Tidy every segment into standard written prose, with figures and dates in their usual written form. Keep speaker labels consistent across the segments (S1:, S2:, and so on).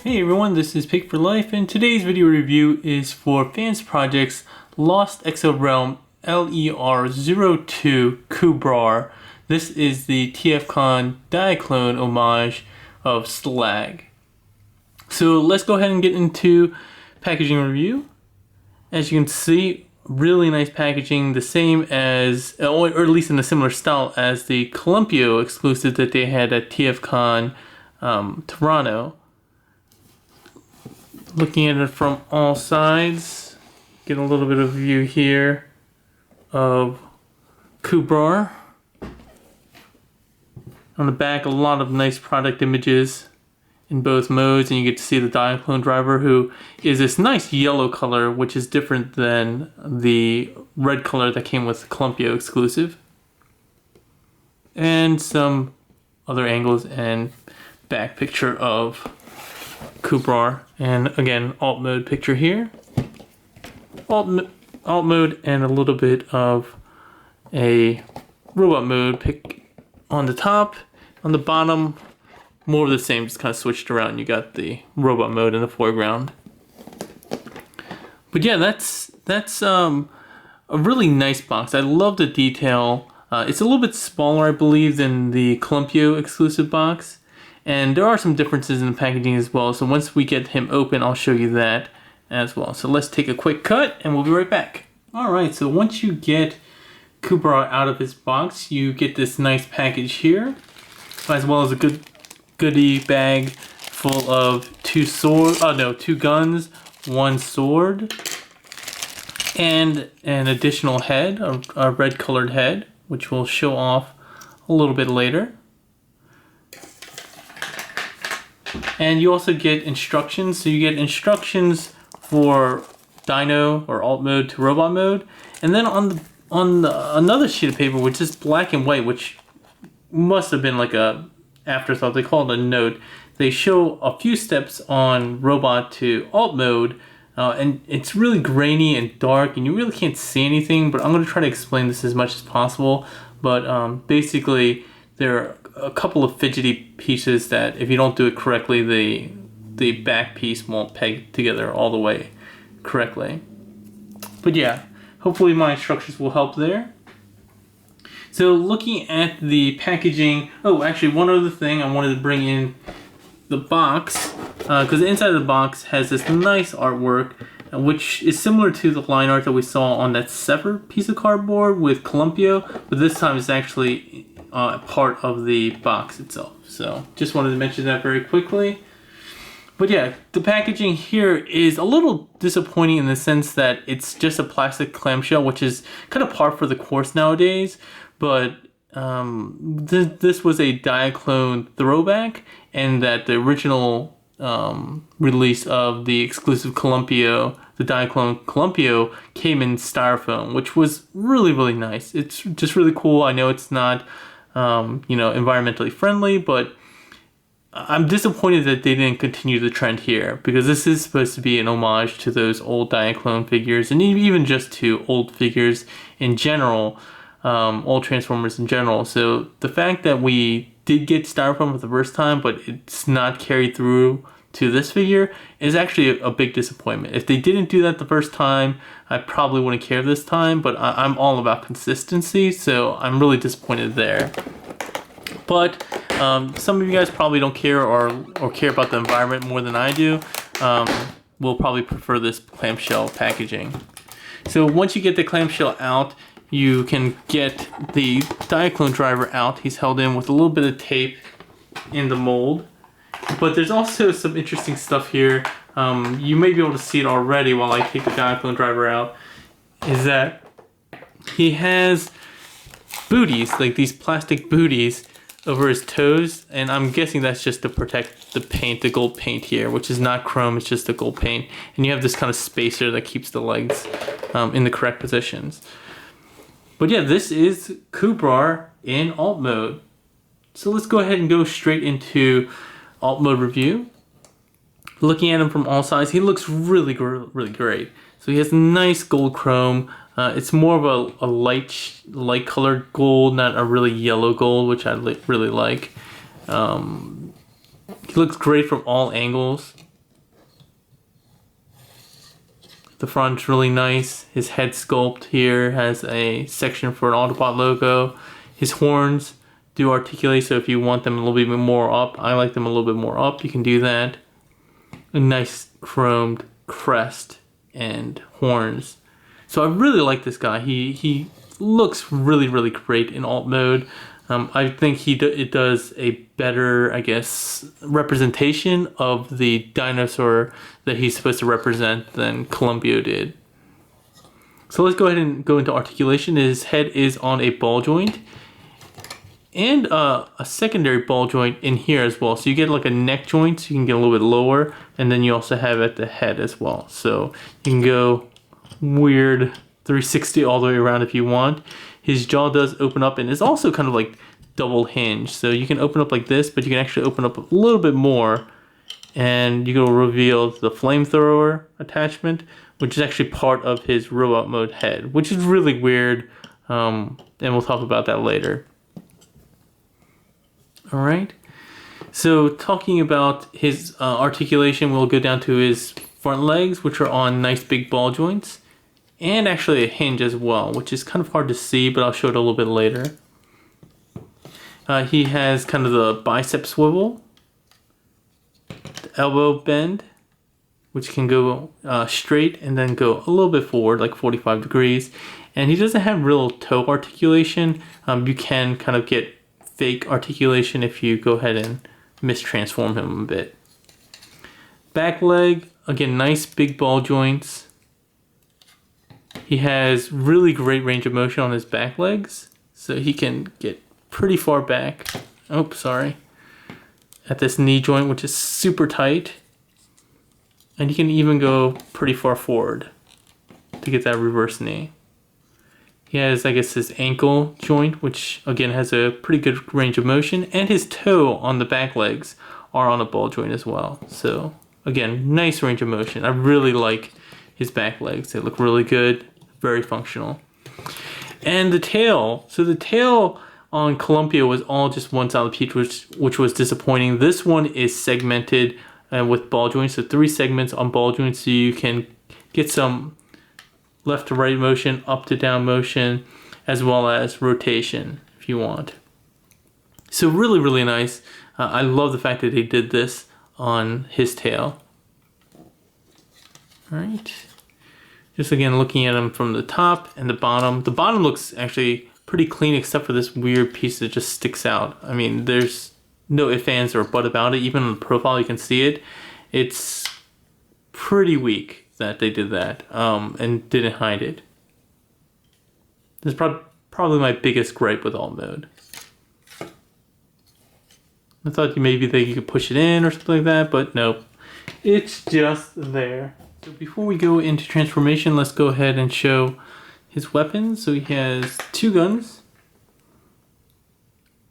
S1: Hey everyone, this is Pig for Life, and today's video review is for FansProject's Lost Exo Realm LER-02 Cubrar. This is the TFcon Diaclone homage of Slag. So let's go ahead and get into packaging review. As you can see, really nice packaging, the same as, or at least in a similar style as the Columpio exclusive that they had at TFcon Toronto. Looking at it from all sides, get a little bit of a view here of Cubrar. On the back, a lot of nice product images in both modes, and you get to see the Diaclone driver, who is this nice yellow color, which is different than the red color that came with the Columpio exclusive. And some other angles and back picture of Cubrar, and again alt mode picture here, alt mode, and a little bit of a robot mode pick on the top. On the bottom, more of the same, just kind of switched around. You got the robot mode in the foreground. But yeah, that's a really nice box. I love the detail. It's a little bit smaller, I believe, than the Columpio exclusive box. And there are some differences in the packaging as well. So once we get him open, I'll show you that as well. So let's take a quick cut and we'll be right back. Alright, so once you get Cubrar out of his box, you get this nice package here, as well as a goodie bag full of two guns, one sword, and an additional head, a red colored head, which we'll show off a little bit later. And you also get instructions. So you get instructions for Dino or alt mode to robot mode, and then on another sheet of paper, which is black and white, which must have been like a afterthought. They call it a note. They show a few steps on robot to alt mode, and it's really grainy and dark, and you really can't see anything. But I'm going to try to explain this as much as possible. But basically, there are a couple of fidgety pieces that if you don't do it correctly, the back piece won't peg together all the way correctly. But yeah, hopefully my instructions will help there. So looking at the packaging, oh, actually one other thing I wanted to bring in the box, because the inside of the box has this nice artwork, which is similar to the line art that we saw on that separate piece of cardboard with Columpio, but this time it's actually part of the box itself. So just wanted to mention that very quickly. But yeah, the packaging here is a little disappointing in the sense that it's just a plastic clamshell, which is kind of par for the course nowadays. But this was a Diaclone throwback, and that the original release of the exclusive Columpio, the Diaclone Columpio, came in styrofoam, which was really, really nice. It's just really cool. I know it's not environmentally friendly, but I'm disappointed that they didn't continue the trend here, because this is supposed to be an homage to those old Diaclone figures, and even just to old figures in general, old Transformers in general. So the fact that we did get styrofoam for the first time, but it's not carried through to this figure, is actually a big disappointment. If they didn't do that the first time, I probably wouldn't care this time, but I'm all about consistency, so I'm really disappointed there. But some of you guys probably don't care or care about the environment more than I do. Will probably prefer this clamshell packaging. So once you get the clamshell out, you can get the Diaclone driver out. He's held in with a little bit of tape in the mold. But there's also some interesting stuff here. You may be able to see it already while I take the Diaclone driver out. Is that he has booties, like these plastic booties, over his toes, and I'm guessing that's just to protect the paint, the gold paint here, which is not chrome, it's just the gold paint. And you have this kind of spacer that keeps the legs in the correct positions. But yeah, this is Cubrar in alt mode. So let's go ahead and go straight into alt mode review. Looking at him from all sides, he looks really great. So he has nice gold chrome. It's more of a light colored gold, not a really yellow gold, which I really like. He looks great from all angles. The front's really nice. His head sculpt here has a section for an Autobot logo. His horns do articulate, so if you want them a little bit more up, I like them a little bit more up, you can do that. A nice chromed crest and horns. So I really like this guy. He looks really, really great in alt mode. I think it does a better, I guess, representation of the dinosaur that he's supposed to represent than Columbia did. So let's go ahead and go into articulation. His head is on a ball joint and a secondary ball joint in here as well. So you get like a neck joint, so you can get a little bit lower, and then you also have at the head as well. So you can go weird 360 all the way around if you want. His jaw does open up and is also kind of like double hinge. So you can open up like this, but you can actually open up a little bit more and you can reveal the flamethrower attachment, which is actually part of his robot mode head, which is really weird. And we'll talk about that later. All right. So talking about his articulation, we'll go down to his front legs, which are on nice big ball joints. And actually a hinge as well, which is kind of hard to see, but I'll show it a little bit later. He has kind of the bicep swivel, the elbow bend, which can go straight and then go a little bit forward, like 45 degrees. And he doesn't have real toe articulation. You can kind of get fake articulation if you go ahead and mistransform him a bit. Back leg, again, nice big ball joints. He has really great range of motion on his back legs, so he can get pretty far back. Oh, sorry. At this knee joint, which is super tight. And he can even go pretty far forward to get that reverse knee. He has, I guess, his ankle joint, which again has a pretty good range of motion, and his toe on the back legs are on a ball joint as well. So again, nice range of motion. I really like his back legs. They look really good. Very functional. And the tail. So the tail on Columbia was all just one solid piece, which was disappointing. This one is segmented with ball joints. So 3 segments on ball joints, so you can get some left to right motion, up to down motion, as well as rotation if you want. So really, really nice. I love the fact that they did this on his tail. All right. Just again, looking at him from the top and the bottom. The bottom looks actually pretty clean except for this weird piece that just sticks out. I mean, there's no ifs, ands, or but about it. Even on the profile, you can see it. It's pretty weak that they did that and didn't hide it. This is probably my biggest gripe with alt mode. I thought maybe you could push it in or something like that, but nope. It's just there. So before we go into transformation, let's go ahead and show his weapons. So he has 2 guns.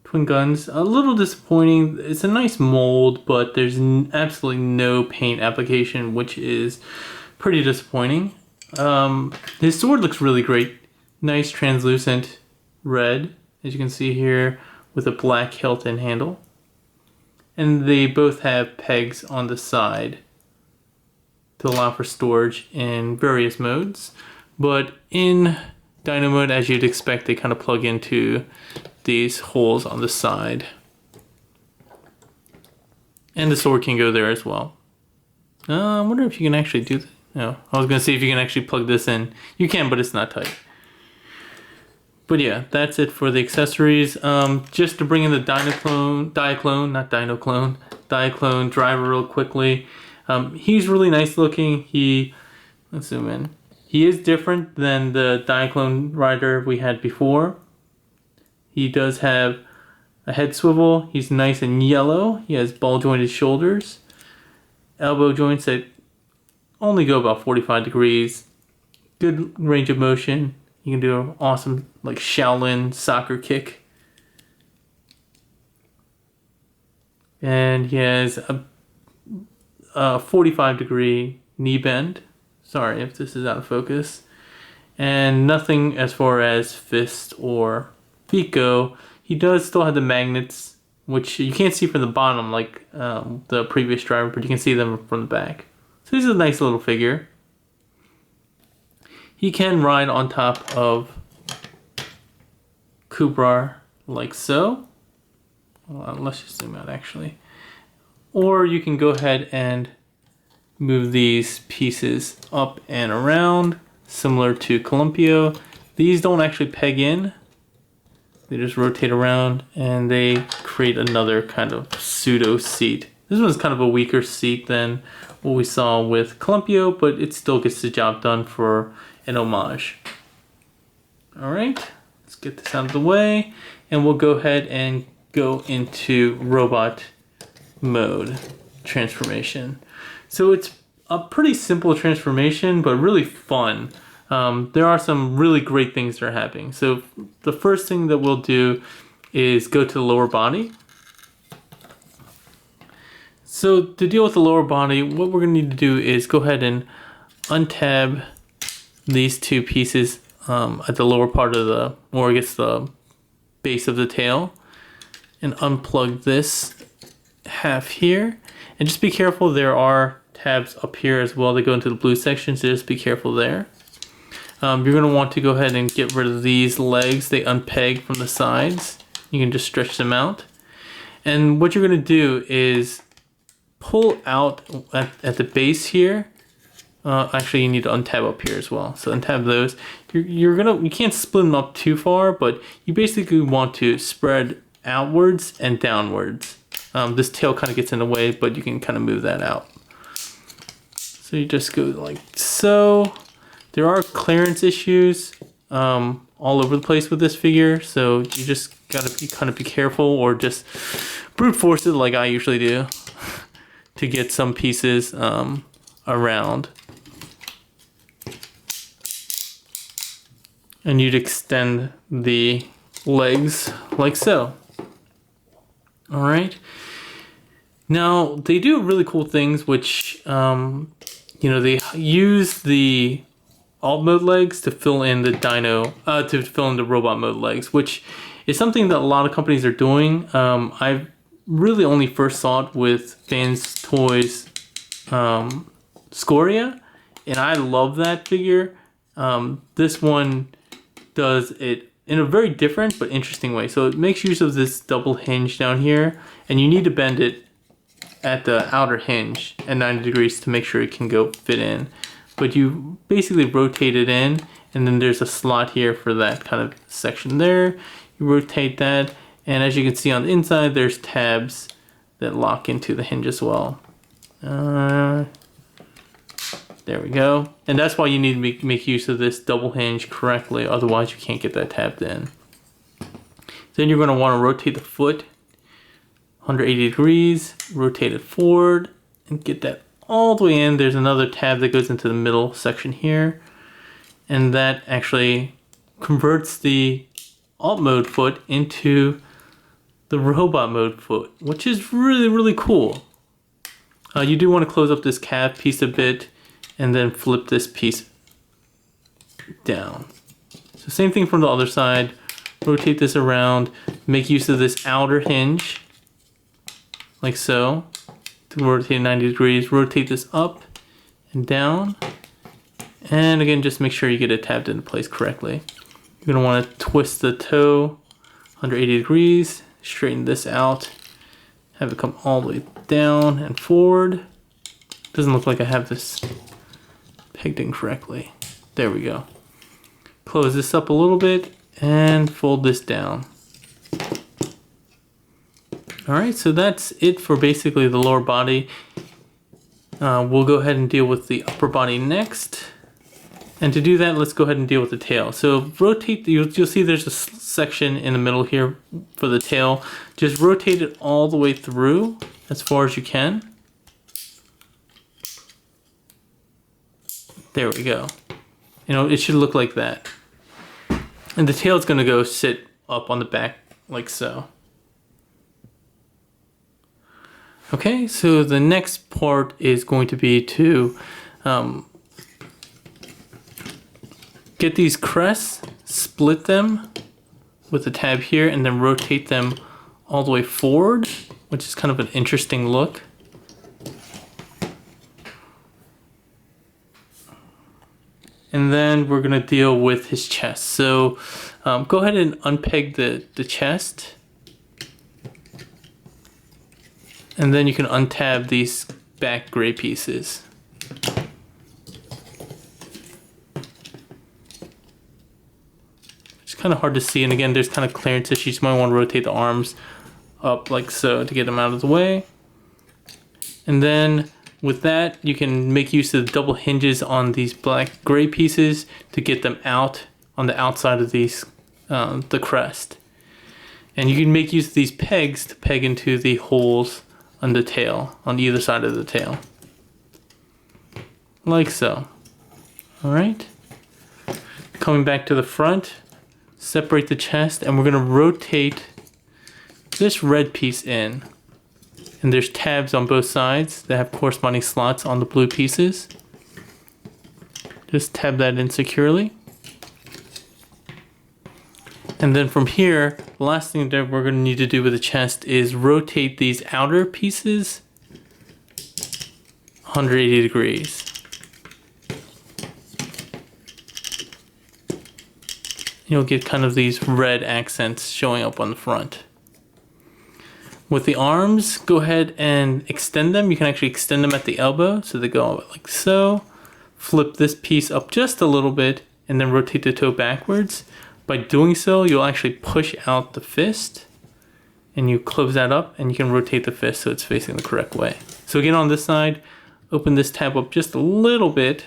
S1: Twin guns. A little disappointing. It's a nice mold, but there's absolutely no paint application, which is pretty disappointing. His sword looks really great. Nice translucent red, as you can see here, with a black hilt and handle. And they both have pegs on the side to allow for storage in various modes. But in Dino mode, as you'd expect, they kind of plug into these holes on the side. And the sword can go there as well. I wonder if you can actually do that. No, I was going to see if you can actually plug this in. You can, but it's not tight. But yeah, that's it for the accessories. Just to bring in the Diaclone driver real quickly. He's really nice looking. Let's zoom in. He is different than the Diaclone rider we had before. He does have a head swivel. He's nice and yellow. He has ball jointed shoulders. Elbow joints that only go about 45 degrees. Good range of motion. You can do an awesome like Shaolin soccer kick. And he has a 45 degree knee bend. Sorry if this is out of focus. And nothing as far as fist or feet go. He does still have the magnets, which you can't see from the bottom like the previous driver, but you can see them from the back. So he's a nice little figure. he can ride on top of Cubrar like so. Hold on, let's just zoom out actually. Or you can go ahead and move these pieces up and around, similar to Columpio. These don't actually peg in. They just rotate around and they create another kind of pseudo seat. This one's kind of a weaker seat than what we saw with Columpio, but it still gets the job done for an homage. All right, let's get this out of the way and we'll go ahead and go into robot mode transformation. So it's a pretty simple transformation, but really fun. There are some really great things that are happening. So the first thing that we'll do is go to the lower body. So to deal with the lower body, what we're going to need to do is go ahead and untab these two pieces at the lower part of the, or I guess the base of the tail, and unplug this half here. And just be careful, there are tabs up here as well that go into the blue section, so just be careful there. You're going to want to go ahead and get rid of these legs. They unpeg from the sides. You can just stretch them out. And what you're going to do is pull out at the base here. Actually, you need to untab up here as well. So untab those. You can't split them up too far, but you basically want to spread outwards and downwards. This tail kind of gets in the way, but you can kind of move that out. So you just go like so. There are clearance issues all over the place with this figure, so you just gotta be careful, or just brute force it like I usually do to get some pieces around. And you'd extend the legs like so. All right. Now they do really cool things, which they use the alt mode legs to fill in the robot mode legs, which is something that a lot of companies are doing. I've really only first saw it with Fans Toys Scoria, and I love that figure. This one does it in a very different but interesting way. So it makes use of this double hinge down here, and you need to bend it at the outer hinge at 90 degrees to make sure it can go fit in. But you basically rotate it in, and then there's a slot here for that kind of section there. You rotate that, and as you can see on the inside, there's tabs that lock into the hinge as well. There we go. And that's why you need to make use of this double hinge correctly, otherwise you can't get that tabbed in. Then you're going to want to rotate the foot 180 degrees, rotate it forward, and get that all the way in. There's another tab that goes into the middle section here, and that actually converts the alt mode foot into the robot mode foot, which is really, really cool. You do want to close up this calf piece a bit and then flip this piece down. So same thing from the other side. Rotate this around, make use of this outer hinge like so to rotate 90 degrees. Rotate this up and down, and again, just make sure you get it tabbed into place correctly. You're gonna want to twist the toe 180 degrees, straighten this out, have it come all the way down and forward. Doesn't look like I have this pegged in correctly. There we go. Close this up a little bit and fold this down. All right, so that's it for basically the lower body. We'll go ahead and deal with the upper body next. And to do that, let's go ahead and deal with the tail. So rotate, you'll see there's a section in the middle here for the tail. Just rotate it all the way through as far as you can. There we go. It should look like that. And the tail is gonna go sit up on the back like so. Okay, so the next part is going to be to get these crests, split them with the tab here, and then rotate them all the way forward, which is kind of an interesting look. and then we're gonna deal with his chest. So go ahead and unpeg the chest, and then you can untab these back gray pieces. It's kind of hard to see, and again, there's kind of clearance issues. You might want to rotate the arms up like so to get them out of the way. And then with that, you can make use of the double hinges on these black gray pieces to get them out on the outside of these the crest. And you can make use of these pegs to peg into the holes on the tail, on either side of the tail, like so. All right, coming back to the front, separate the chest, and we're gonna rotate this red piece in. And there's tabs on both sides that have corresponding slots on the blue pieces. Just tab that in securely. And then from here, the last thing that we're gonna need to do with the chest is rotate these outer pieces 180 degrees. You'll get kind of these red accents showing up on the front. With the arms, go ahead and extend them. You can actually extend them at the elbow, so they go like so. Flip this piece up just a little bit, and then rotate the toe backwards. By doing so, you'll actually push out the fist, and you close that up, and you can rotate the fist so it's facing the correct way. So again, on this side, open this tab up just a little bit,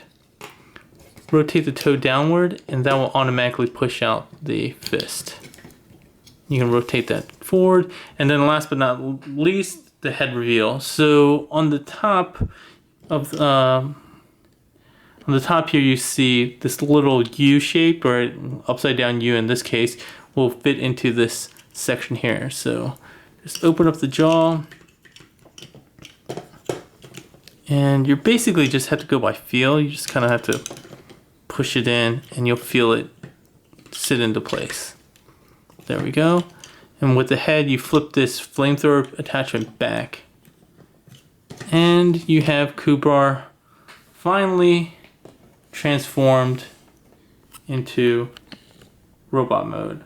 S1: rotate the toe downward, and that will automatically push out the fist. You can rotate that forward. And then last but not least, the head reveal. So on the top of here, you see this little U shape, or upside down U in this case, will fit into this section here. So just open up the jaw, and you basically just have to go by feel. You just kind of have to push it in, and you'll feel it sit into place. There we go. And with the head, you flip this flamethrower attachment back, and you have Cubrar finally transformed into robot mode.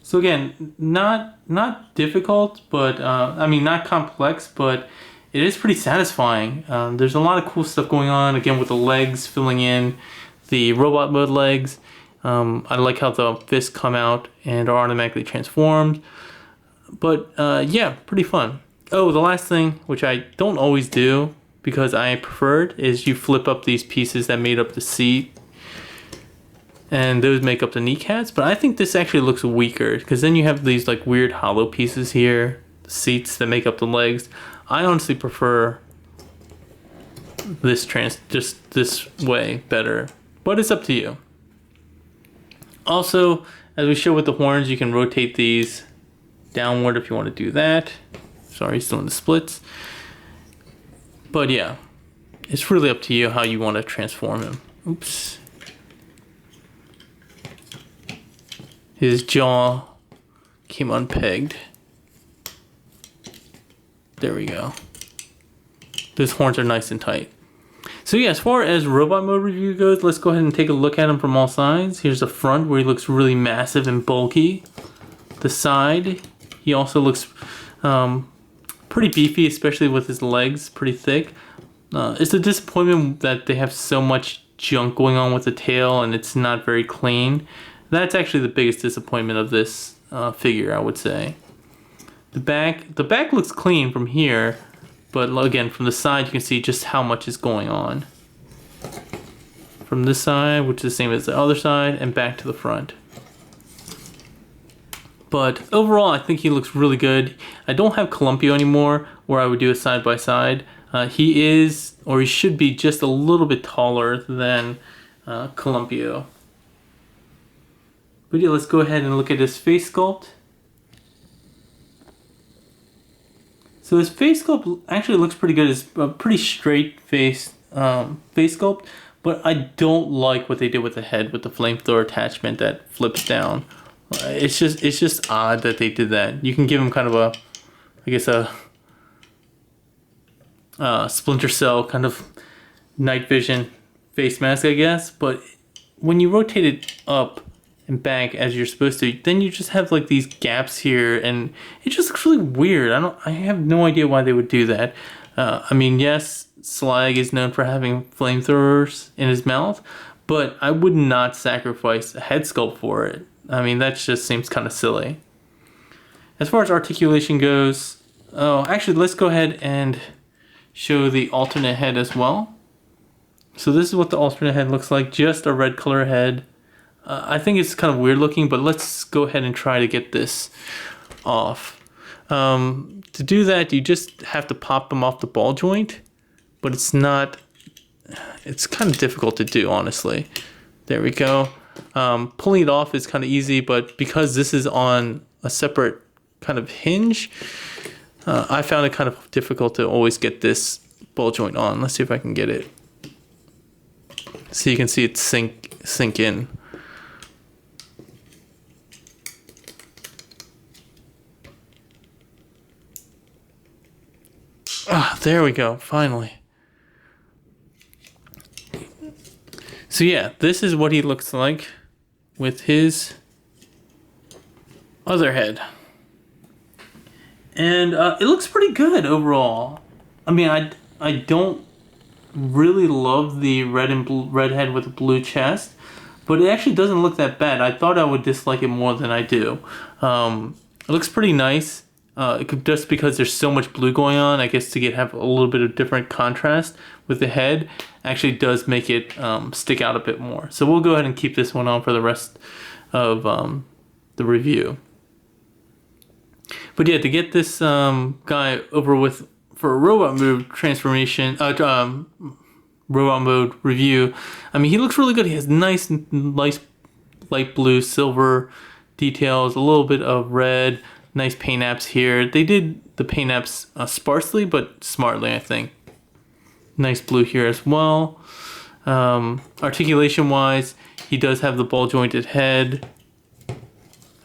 S1: So again, not difficult, but I mean, not complex, but it is pretty satisfying. There's a lot of cool stuff going on, again, with the legs filling in the robot mode legs. I like how the fists come out and are automatically transformed. But yeah, pretty fun. Oh, the last thing, which I don't always do because I preferred, is you flip up these pieces that made up the seat, and those make up the kneecaps. But I think this actually looks weaker, because then you have these like weird hollow pieces here, the seats that make up the legs. I honestly prefer this just this way better, but it's up to you. Also, as we show with the horns, you can rotate these downward if you want to do that. Sorry, still in the splits. But yeah, it's really up to you how you want to transform him. Oops. His jaw came unpegged. There we go. Those horns are nice and tight. So yeah, as far as robot mode review goes, let's go ahead and take a look at him from all sides. Here's the front, where he looks really massive and bulky. The side, he also looks pretty beefy, especially with his legs, pretty thick. It's a disappointment that they have so much junk going on with the tail and it's not very clean. That's actually the biggest disappointment of this figure, I would say. The back looks clean from here, but again, from the side, you can see just how much is going on. From this side, which is the same as the other side, and back to the front. But overall, I think he looks really good. I don't have Columpio anymore, where I would do a side by side. He is, or he should be, just a little bit taller than Columpio. But yeah, let's go ahead and look at his face sculpt. So his face sculpt actually looks pretty good. It's a pretty straight face sculpt, but I don't like what they did with the head with the flamethrower attachment that flips down. It's just odd that they did that. You can give him kind of a, I guess a Splinter Cell kind of night vision face mask, I guess, but when you rotate it up and back as you're supposed to, then you just have like these gaps here, and it just looks really weird. I have no idea why they would do that. I mean, yes, Slag is known for having flamethrowers in his mouth, but I would not sacrifice a head sculpt for it. I mean, that just seems kind of silly. As far as articulation goes, oh, actually, let's go ahead and show the alternate head as well. So this is what the alternate head looks like, just a red color head. I think it's kind of weird looking, but let's go ahead and try to get this off. To do that, you just have to pop them off the ball joint, but it's kind of difficult to do, honestly. There we go. Pulling it off is kind of easy, but because this is on a separate kind of hinge, I found it kind of difficult to always get this ball joint on. Let's see if I can get it. So you can see it sink in. Ah, there we go, finally. So yeah, this is what he looks like with his other head. And it looks pretty good overall. I mean, I don't really love the red head with a blue chest, but it actually doesn't look that bad. I thought I would dislike it more than I do. It looks pretty nice. Just because there's so much blue going on, I guess to have a little bit of different contrast with the head actually does make it stick out a bit more. So we'll go ahead and keep this one on for the rest of the review. But yeah, to get this guy over with for a robot mode transformation, robot mode review, I mean, he looks really good. He has nice light blue, silver details, a little bit of red. Nice paint apps here. They did the paint apps sparsely, but smartly, I think. Nice blue here as well. Articulation-wise, he does have the ball-jointed head.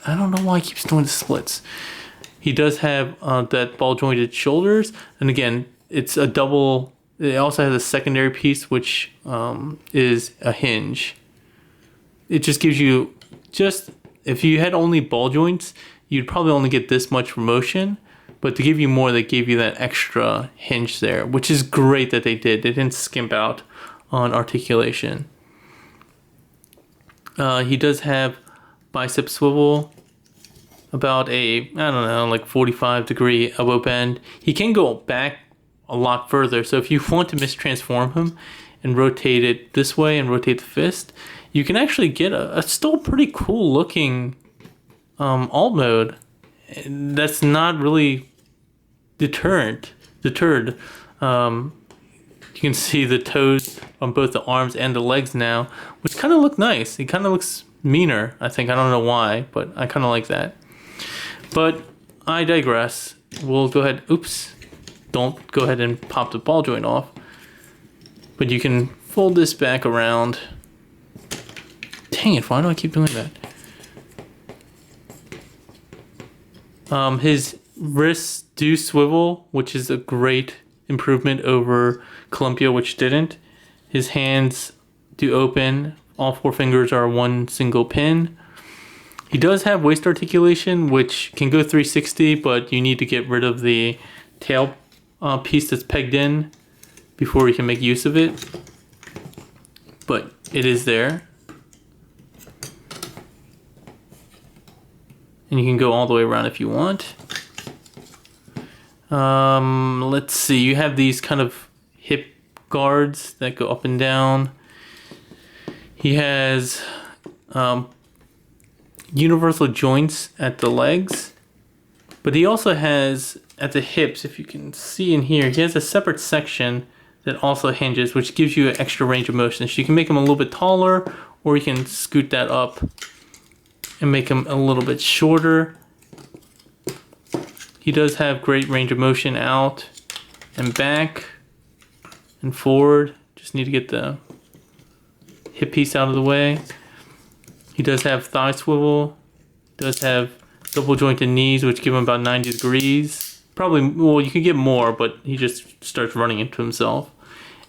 S1: I don't know why he keeps doing the splits. He does have that ball-jointed shoulders, and again, it's a double. It also has a secondary piece, which is a hinge. It just gives you if you had only ball joints, you'd probably only get this much motion, but to give you more, they gave you that extra hinge there, which is great that they did. They didn't skimp out on articulation. He does have bicep swivel, about like 45-degree elbow bend. He can go back a lot further, so if you want to mistransform him and rotate it this way and rotate the fist, you can actually get a still pretty cool looking alt mode that's not really deterred. You can see the toes on both the arms and the legs now, which kind of look nice. It kind of looks meaner, I think. I don't know why, but I kind of like that. But I digress. We'll go ahead. Oops. Don't go ahead and pop the ball joint off. But you can fold this back around. Dang it, why do I keep doing that? His wrists do swivel, which is a great improvement over Columpia, which didn't. His hands do open. All 4 fingers are one single pin. He does have waist articulation, which can go 360, but you need to get rid of the tail piece that's pegged in before you can make use of it. But it is there. And you can go all the way around if you want. Let's see, you have these kind of hip guards that go up and down. He has universal joints at the legs, but he also has at the hips, if you can see in here, he has a separate section that also hinges, which gives you an extra range of motion. So you can make him a little bit taller, or you can scoot that up and make him a little bit shorter. He does have great range of motion out and back and forward. Just need to get the hip piece out of the way. He does have thigh swivel. Does have double jointed knees, which give him about 90 degrees. Probably, well, you can get more, but he just starts running into himself.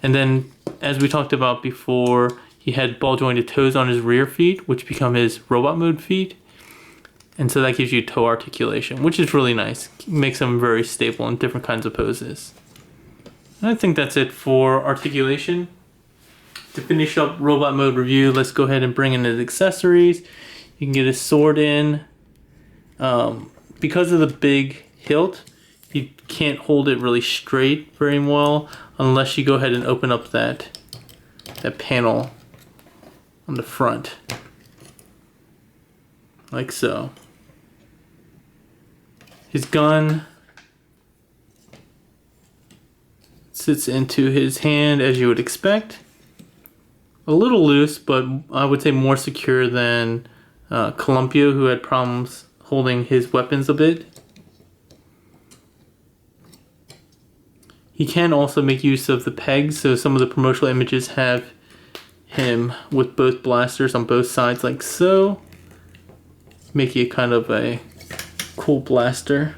S1: And then, as we talked about before, he had ball jointed toes on his rear feet, which become his robot mode feet. And so that gives you toe articulation, which is really nice. Makes him very stable in different kinds of poses. And I think that's it for articulation. To finish up robot mode review, let's go ahead and bring in his accessories. You can get his sword in. Because of the big hilt, you can't hold it really straight very well unless you go ahead and open up that panel on the front. Like so. His gun sits into his hand as you would expect. A little loose, but I would say more secure than Columpio, who had problems holding his weapons a bit. He can also make use of the pegs, so some of the promotional images have him with both blasters on both sides like so. Making it kind of a cool blaster.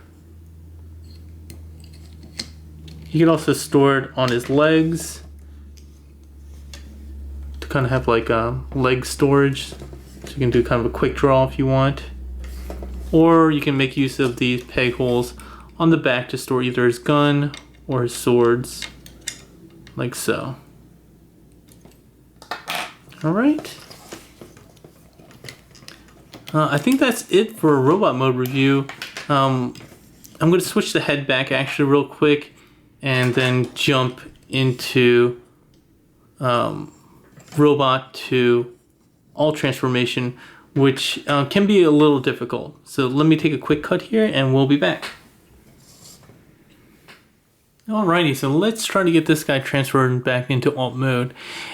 S1: You can also store it on his legs to kind of have like leg storage, so you can do kind of a quick draw if you want. Or you can make use of these peg holes on the back to store either his gun or his swords, like so. Alright. I think that's it for a robot mode review. I'm going to switch the head back actually real quick and then jump into robot to all transformation, which can be a little difficult. So let me take a quick cut here and we'll be back. Alrighty, so let's try to get this guy transferred back into alt mode.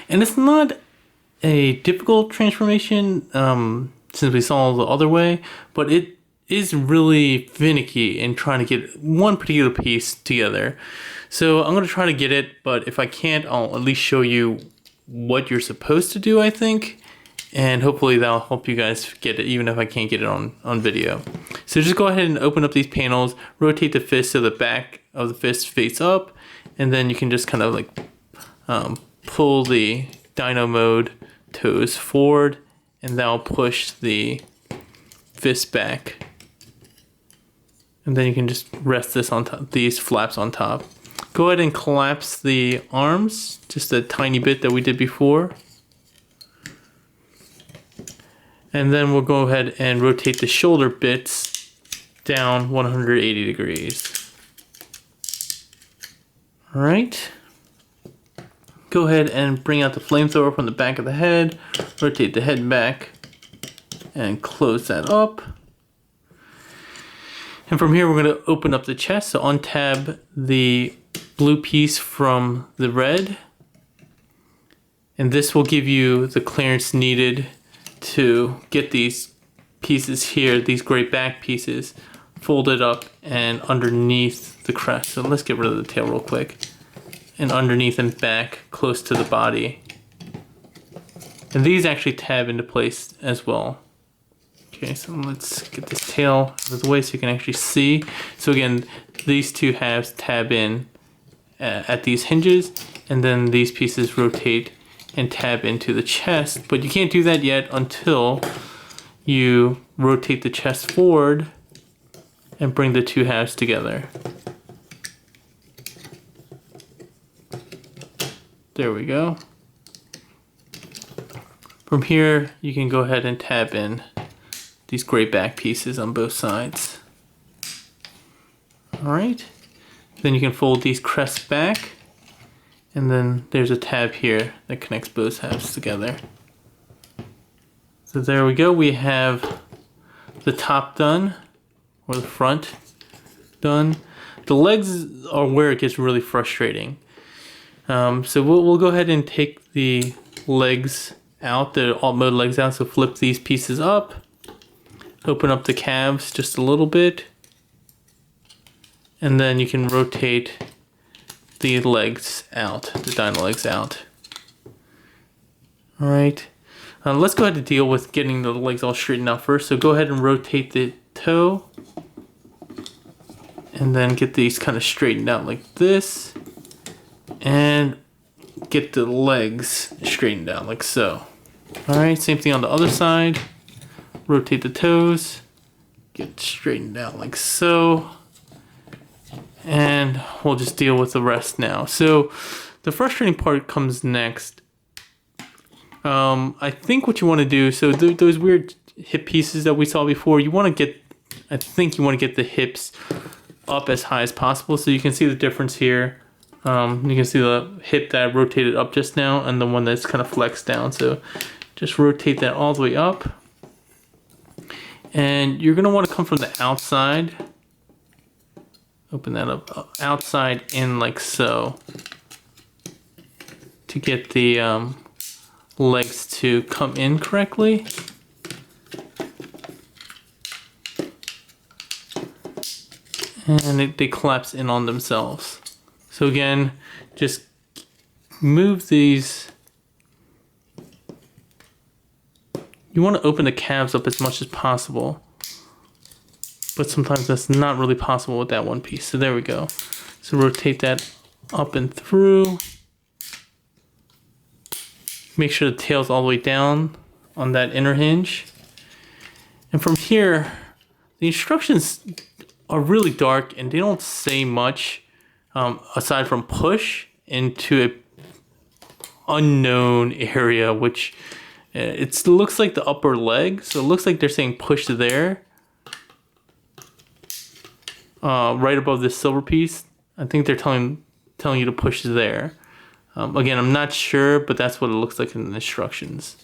S1: And it's not a difficult transformation since we saw the other way, but it is really finicky in trying to get one particular piece together. So I'm going to try to get it, but if I can't, I'll at least show you what you're supposed to do, I think. And hopefully that'll help you guys get it, even if I can't get it on video. So just go ahead and open up these panels, rotate the fist so the back of the fist face up, and then you can just kind of like pull the dino mode toes forward, and that'll push the fist back. And then you can just rest this on top, these flaps on top. Go ahead and collapse the arms, just a tiny bit that we did before. And then we'll go ahead and rotate the shoulder bits down 180 degrees. All right. Go ahead and bring out the flamethrower from the back of the head, rotate the head back, and close that up. And from here, we're going to open up the chest. So untab the blue piece from the red. And this will give you the clearance needed to get these pieces here, these gray back pieces, folded up and underneath the crest. So let's get rid of the tail real quick. And underneath and back close to the body. And these actually tab into place as well. Okay, so let's get this tail out of the way so you can actually see. So again, these two halves tab in at these hinges, and then these pieces rotate and tab into the chest, but you can't do that yet until you rotate the chest forward and bring the two halves together. There we go. From here, you can go ahead and tab in these gray back pieces on both sides. All right. Then you can fold these crests back, and then there's a tab here that connects both halves together. So there we go. We have the top done, or the front done. The legs are where it gets really frustrating. So we'll go ahead and take the legs out, the alt mode legs out. So flip these pieces up, open up the calves just a little bit, and then you can rotate the legs out, the dino legs out. All right, let's go ahead and deal with getting the legs all straightened out first. So go ahead and rotate the toe, and then get these kind of straightened out like this, and get the legs straightened out like so. Alright, same thing on the other side. Rotate the toes, get straightened out like so. And we'll just deal with the rest now. So the frustrating part comes next. I think what you want to do, so those weird hip pieces that we saw before, you want to get, I think you want to get the hips up as high as possible. So you can see the difference here. You can see the hip that I rotated up just now and the one that's kind of flexed down. So just rotate that all the way up. And you're going to want to come from the outside. Open that up outside in like so. To get the legs to come in correctly. And they collapse in on themselves. So again, just move these. You want to open the calves up as much as possible. But sometimes that's not really possible with that one piece. So there we go. So rotate that up and through. Make sure the tail's all the way down on that inner hinge. And from here, the instructions are really dark and they don't say much aside from push into a unknown area, which it looks like the upper leg. So it looks like they're saying push there. Right above this silver piece. I think they're telling you to push there. Again, I'm not sure, but that's what it looks like in the instructions.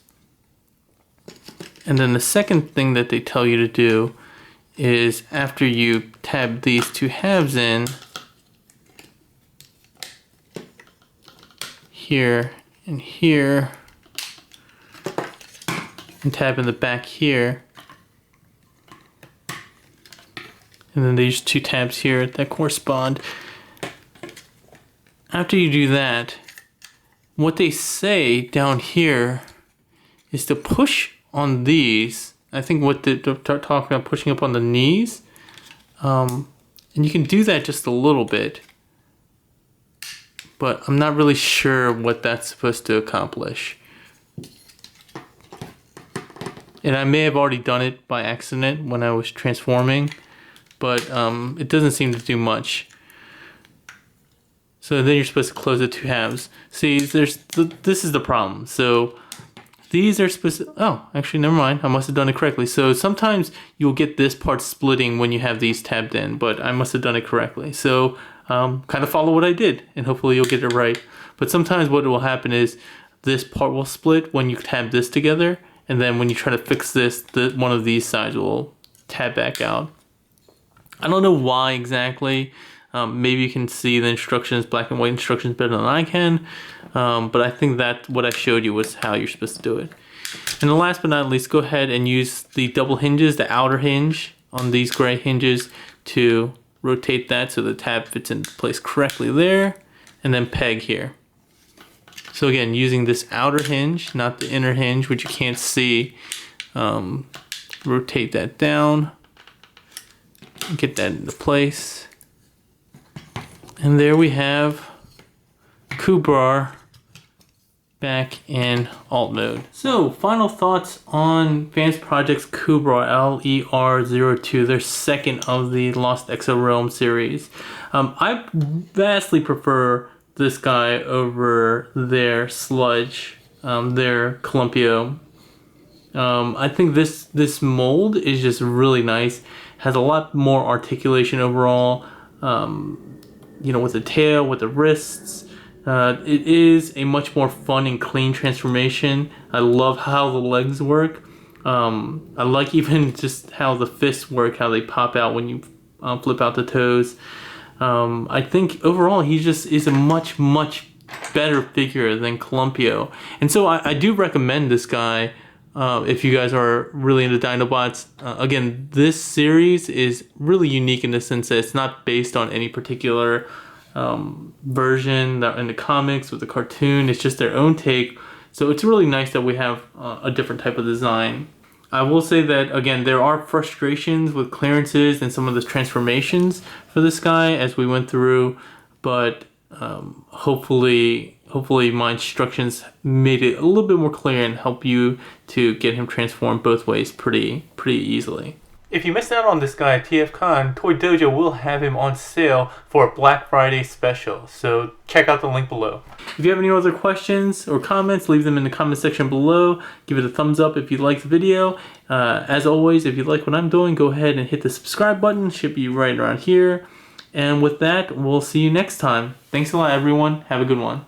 S1: And then the second thing that they tell you to do is after you tab these two halves in, here and here, and tab in the back here, and then these two tabs here that correspond. After you do that, what they say down here is to push on these. I think what they're talking about, pushing up on the knees. And you can do that just a little bit. But I'm not really sure what that's supposed to accomplish. And I may have already done it by accident when I was transforming. But it doesn't seem to do much. So then you're supposed to close the two halves. See, this is the problem. So these are supposed to, oh, actually, never mind. I must have done it correctly. So sometimes you'll get this part splitting when you have these tabbed in, but I must have done it correctly. So kind of follow what I did, and hopefully you'll get it right. But sometimes what will happen is this part will split when you tab this together, and then when you try to fix this, one of these sides will tab back out. I don't know why exactly. Maybe you can see the instructions, black and white instructions, better than I can. But I think that what I showed you was how you're supposed to do it. And the last but not least, go ahead and use the double hinges, the outer hinge on these gray hinges to rotate that so the tab fits into place correctly there. And then peg here. So again, using this outer hinge, not the inner hinge, which you can't see. Rotate that down. Get that into place. And there we have Cubrar back in alt mode. So, final thoughts on FansProject's Cubrar LER-02, their second of the Lost Exo Realm series. I vastly prefer this guy over their Sludge, their Columpio. I think this mold is just really nice. Has a lot more articulation overall. You know, with the tail, with the wrists. It is a much more fun and clean transformation. I love how the legs work. I like even just how the fists work, how they pop out when you flip out the toes. I think overall he just is a much better figure than Columpio. And so I do recommend this guy if you guys are really into Dinobots. Again, this series is really unique in the sense that it's not based on any particular version that in the comics with the cartoon. It's just their own take. So it's really nice that we have a different type of design. I will say that, again, there are frustrations with clearances and some of the transformations for this guy as we went through, but hopefully hopefully my instructions made it a little bit more clear and help you to get him transformed both ways pretty easily. If you missed out on this guy at TFcon, Toy Dojo will have him on sale for a Black Friday special, so check out the link below. If you have any other questions or comments, leave them in the comment section below. Give it a thumbs up if you like the video. As always, if you like what I'm doing, go ahead and hit the subscribe button. It should be right around here. And with that, we'll see you next time. Thanks a lot, everyone. Have a good one.